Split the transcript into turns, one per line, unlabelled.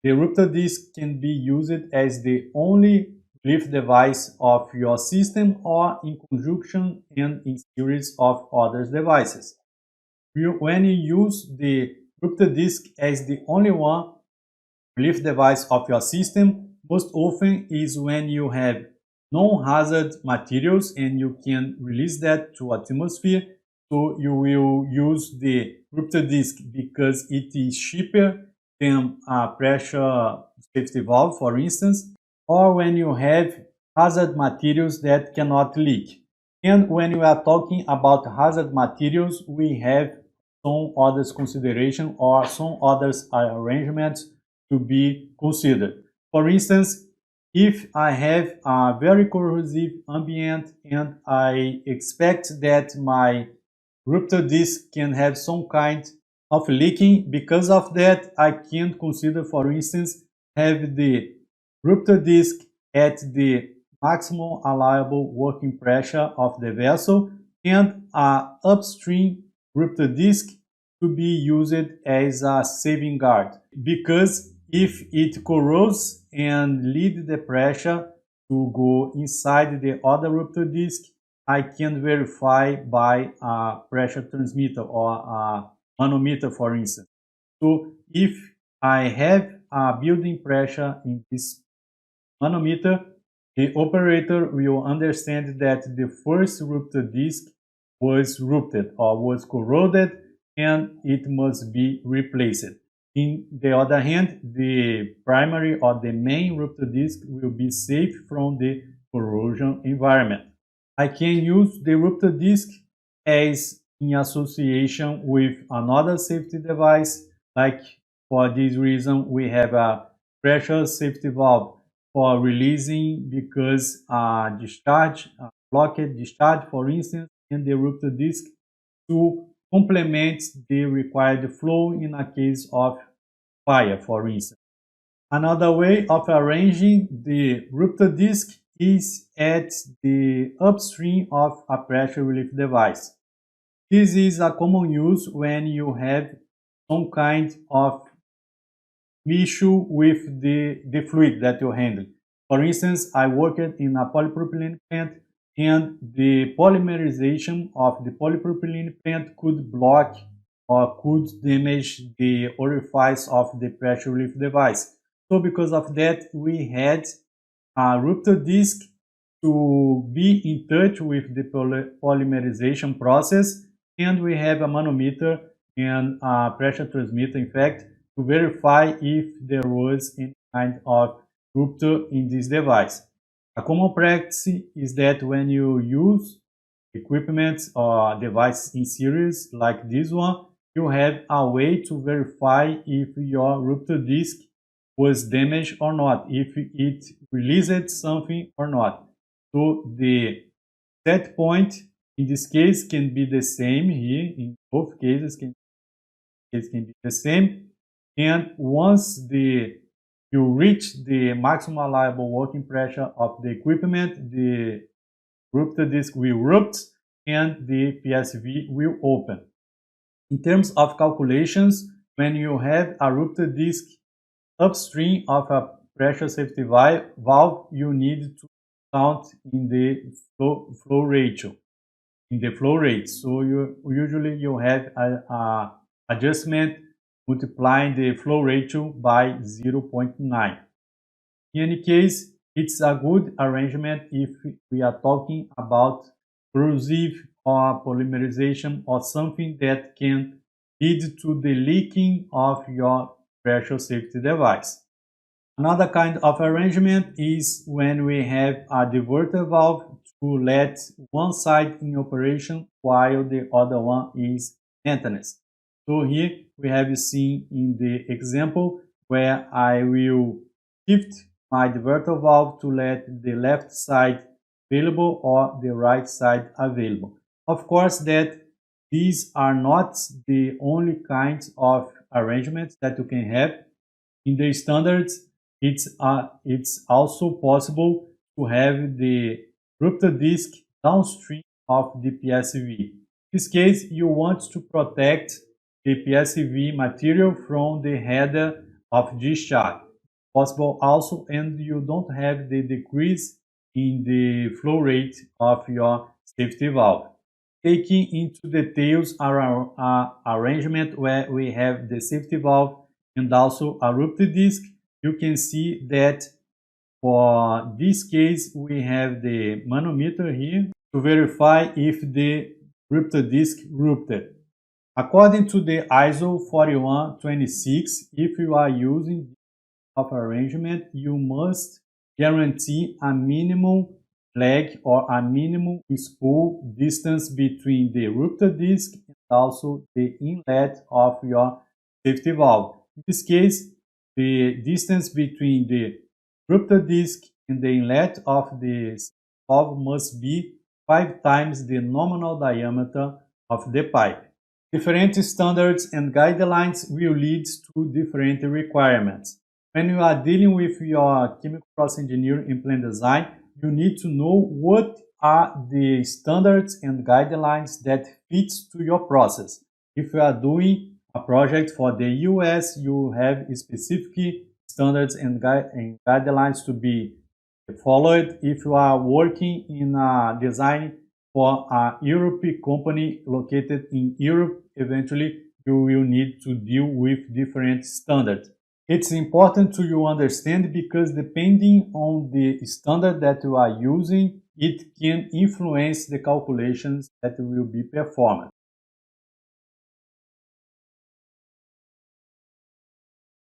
The Rupture disk can be used as the only relief device of your system or in conjunction and in series of other devices. When you use the Rupture disk as the only one relief device of your system, most often is when you have non-hazard materials and you can release that to atmosphere. So you will use the Rupture disk because it is cheaper than a pressure safety valve, for instance, or when you have hazard materials that cannot leak. And when we are talking about hazard materials, we have some other consideration or some other arrangements to be considered. For instance, if I have a very corrosive ambient and I expect that my Rupture disk can have some kind of leaking, because of that, I can consider, for instance, have the Rupture disk at the maximum allowable working pressure of the vessel and an upstream Rupture disk to be used as a saving guard, because if it corrodes and lead the pressure to go inside the other Rupture disk, I can verify by a pressure transmitter or a manometer, for instance. So if I have a building pressure in this manometer, the operator will understand that the first Rupture disk was ruptured or was corroded and it must be replaced. In the other hand, the primary or the main Rupture disk will be safe from the corrosion environment. I can use the Rupture disk as in association with another safety device, like for this reason we have a pressure safety valve for releasing because discharge, blocked discharge, for instance, in the Rupture disk to complement the required flow in a case of fire, for instance. Another way of arranging the Rupture disk is at the upstream of a pressure relief device. This is a common use when you have some kind of issue with the fluid that you handle. For instance, I worked in a polypropylene plant and the polymerization of the polypropylene plant could block or could damage the orifice of the pressure relief device. So because of that, we had a Rupture disk to be in touch with the polymerization process, and we have a manometer and a pressure transmitter, in fact, to verify if there was any kind of rupture in this device. A common practice is that when you use equipment or devices in series like this one, you have a way to verify if your Rupture disk was damaged or not, if it released something or not. So the set point in this case can be the same here, in both cases can be the same. And once you reach the maximum allowable working pressure of the equipment, the Rupture disk will rupt and the PSV will open. In terms of calculations, when you have a Rupture disk upstream of a pressure safety valve, you need to count in the flow ratio, in the flow rate. So usually you have a adjustment multiplying the flow ratio by 0.9. In any case, it's a good arrangement if we are talking about corrosive or polymerization or something that can lead to the leaking of your pressure safety device. Another kind of arrangement is when we have a diverter valve to let one side in operation while the other one is maintenance. So here we have seen in the example where I will shift my diverter valve to let the left side available or the right side available. Of course that these are not the only kinds of arrangements that you can have. In the standards, it's also possible to have the Rupture disk downstream of the PSV. In this case, you want to protect the PSV material from the header of discharge. possible also, and you don't have the decrease in the flow rate of your safety valve. Taking into details our arrangement where we have the safety valve and also a rupture disc, you can see that for this case we have the manometer here to verify if the rupture disc ruptured. According to the ISO 4126, if you are using of arrangement, you must guarantee a minimum lag or a minimum spool distance between the rupture disc and also the inlet of your safety valve. In this case, the distance between the rupture disc and the inlet of the valve must be 5 times the nominal diameter of the pipe. Different standards and guidelines will lead to different requirements. When you are dealing with your chemical process engineering and plant design, you need to know what are the standards and guidelines that fits to your process. If you are doing a project for the US, you have specific standards and guidelines to be followed. If you are working in a design for a European company located in Europe, eventually you will need to deal with different standards. It's important to you understand because depending on the standard that you are using, it can influence the calculations that will be performed.